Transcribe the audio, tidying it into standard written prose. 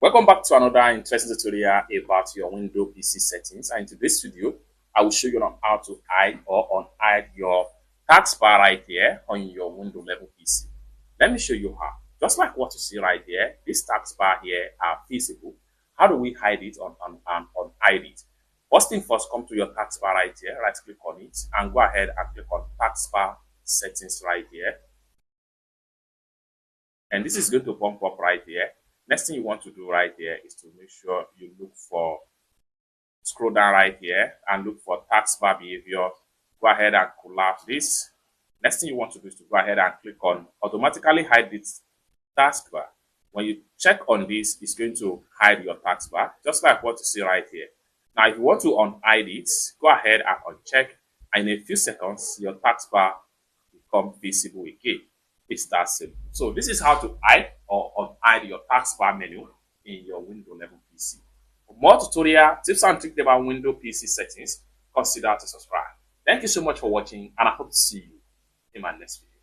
Welcome back to another interesting tutorial about your Windows PC settings. And in today's video, I will show you on how to hide or unhide your taskbar right here on your Windows level PC. Let me show you how. Just like what you see right here, this taskbar here are visible. How do we hide it and unhide it? First thing first, come to your taskbar right here, right click on it, and go ahead and click on taskbar settings right here. And this is going to pump up right here. Next thing you want to do right here is to make sure you scroll down right here and look for taskbar behavior. Go ahead and collapse this. Next thing you want to do is to go ahead and click on automatically hide this taskbar. When you check on this, it's going to hide your taskbar, just like what you see right here. Now, if you want to unhide it, go ahead and uncheck, and in a few seconds, your taskbar will become visible again. It's that simple. So this is how to hide or unhide your taskbar menu in your Windows level PC. For more tutorial tips and tricks about Windows PC settings, consider to subscribe. Thank you so much for watching, and I hope to see you in my next video.